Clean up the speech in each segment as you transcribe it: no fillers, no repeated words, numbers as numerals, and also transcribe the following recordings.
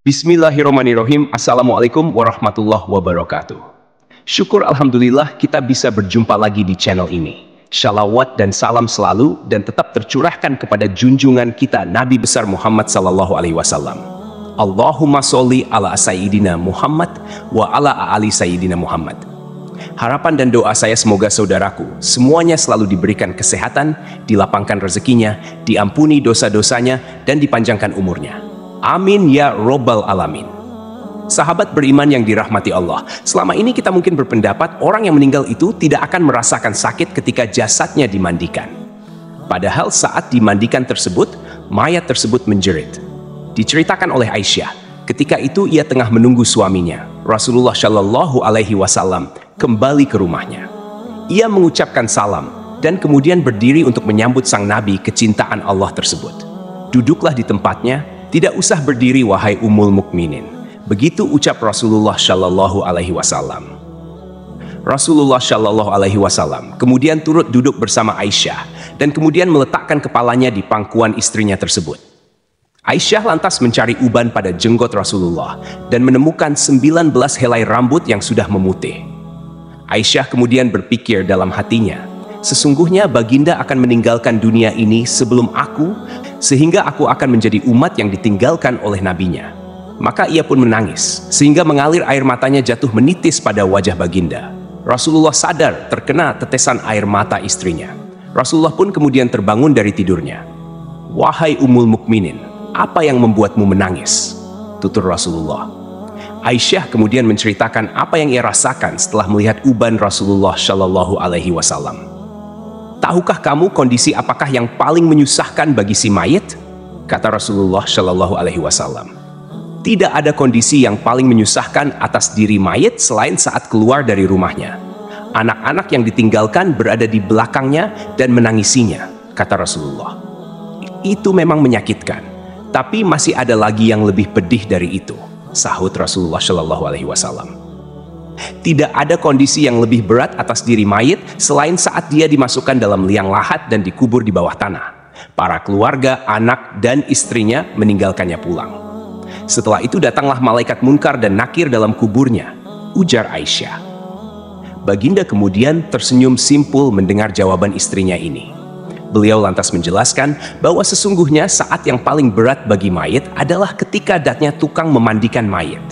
Bismillahirrahmanirrahim. Assalamualaikum warahmatullahi wabarakatuh. Syukur alhamdulillah kita bisa berjumpa lagi di channel ini. Shalawat dan salam selalu dan tetap tercurahkan kepada junjungan kita Nabi besar Muhammad sallallahu alaihi wasallam. Allahumma sholli ala sayyidina Muhammad wa ala ali sayyidina Muhammad. Harapan dan doa saya semoga saudaraku semuanya selalu diberikan kesehatan, dilapangkan rezekinya, diampuni dosa-dosanya, dan dipanjangkan umurnya. Amin ya robbal alamin. Sahabat beriman yang dirahmati Allah, selama ini kita mungkin berpendapat orang yang meninggal itu tidak akan merasakan sakit ketika jasadnya dimandikan. Padahal saat dimandikan tersebut, mayat tersebut menjerit. Diceritakan oleh Aisyah, ketika itu ia tengah menunggu suaminya, Rasulullah Shallallahu Alaihi Wasallam, kembali ke rumahnya. Ia mengucapkan salam dan kemudian berdiri untuk menyambut sang Nabi kecintaan Allah tersebut. Duduklah di tempatnya, tidak usah berdiri wahai Ummul Mukminin. Begitu ucap Rasulullah Shallallahu Alaihi Wasallam. Rasulullah Shallallahu Alaihi Wasallam kemudian turut duduk bersama Aisyah dan kemudian meletakkan kepalanya di pangkuan istrinya tersebut. Aisyah lantas mencari uban pada jenggot Rasulullah dan menemukan 19 helai rambut yang sudah memutih. Aisyah kemudian berpikir dalam hatinya, sesungguhnya baginda akan meninggalkan dunia ini sebelum aku, sehingga aku akan menjadi umat yang ditinggalkan oleh nabinya. Maka ia pun menangis, sehingga mengalir air matanya jatuh menitis pada wajah baginda. Rasulullah sadar terkena tetesan air mata istrinya. Rasulullah pun kemudian terbangun dari tidurnya. Wahai Ummul Mukminin, apa yang membuatmu menangis? Tutur Rasulullah. Aisyah kemudian menceritakan apa yang ia rasakan setelah melihat uban Rasulullah Shallallahu Alaihi Wasallam. Tahukah kamu kondisi apakah yang paling menyusahkan bagi si mayit? Kata Rasulullah Shallallahu Alaihi Wasallam. Tidak ada kondisi yang paling menyusahkan atas diri mayit selain saat keluar dari rumahnya. Anak-anak yang ditinggalkan berada di belakangnya dan menangisinya, kata Rasulullah. Itu memang menyakitkan, tapi masih ada lagi yang lebih pedih dari itu, sahut Rasulullah Shallallahu Alaihi Wasallam. Tidak ada kondisi yang lebih berat atas diri mayit selain saat dia dimasukkan dalam liang lahat dan dikubur di bawah tanah. Para keluarga, anak, dan istrinya meninggalkannya pulang. Setelah itu datanglah malaikat munkar dan nakir dalam kuburnya, ujar Aisyah. Baginda kemudian tersenyum simpul mendengar jawaban istrinya ini. Beliau lantas menjelaskan bahwa sesungguhnya saat yang paling berat bagi mayit adalah ketika datangnya tukang memandikan mayit.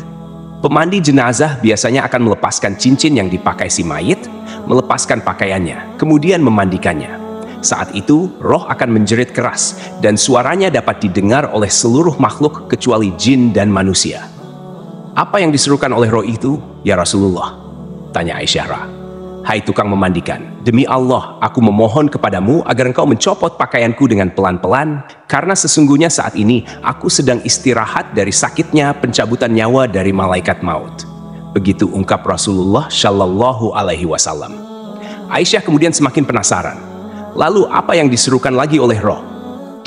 Pemandi jenazah biasanya akan melepaskan cincin yang dipakai si mayit, melepaskan pakaiannya, kemudian memandikannya. Saat itu, roh akan menjerit keras dan suaranya dapat didengar oleh seluruh makhluk kecuali jin dan manusia. Apa yang diserukan oleh roh itu, ya Rasulullah? Tanya Aisyah. Hai tukang memandikan, demi Allah, aku memohon kepadamu agar engkau mencopot pakaianku dengan pelan-pelan, karena sesungguhnya saat ini aku sedang istirahat dari sakitnya pencabutan nyawa dari malaikat maut. Begitu ungkap Rasulullah Shallallahu Alaihi Wasallam. Aisyah kemudian semakin penasaran. Lalu apa yang diserukan lagi oleh roh?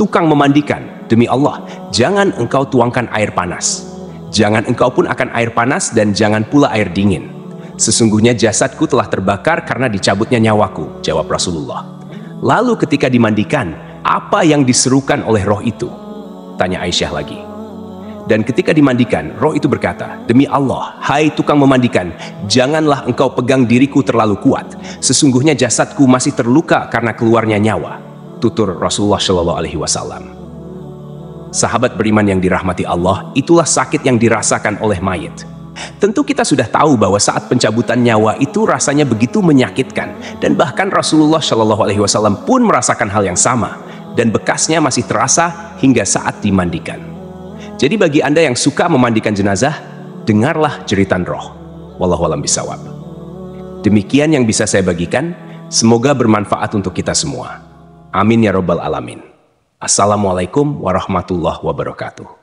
Tukang memandikan, demi Allah, jangan engkau tuangkan air panas. Jangan engkau pun akan air panas dan jangan pula air dingin. Sesungguhnya jasadku telah terbakar karena dicabutnya nyawaku, jawab Rasulullah. Lalu ketika dimandikan, apa yang diserukan oleh roh itu? Tanya Aisyah lagi. Dan ketika dimandikan, roh itu berkata, demi Allah, hai tukang memandikan, janganlah engkau pegang diriku terlalu kuat. Sesungguhnya jasadku masih terluka karena keluarnya nyawa. Tutur Rasulullah Shallallahu Alaihi Wasallam. Sahabat beriman yang dirahmati Allah, itulah sakit yang dirasakan oleh mayit. Tentu kita sudah tahu bahwa saat pencabutan nyawa itu rasanya begitu menyakitkan, dan bahkan Rasulullah Shallallahu Alaihi Wasallam pun merasakan hal yang sama, dan bekasnya masih terasa hingga saat dimandikan. Jadi bagi Anda yang suka memandikan jenazah, dengarlah jeritan roh. Wallahu a'lam bishawab. Demikian yang bisa saya bagikan, semoga bermanfaat untuk kita semua. Amin ya robbal alamin. Assalamualaikum warahmatullahi wabarakatuh.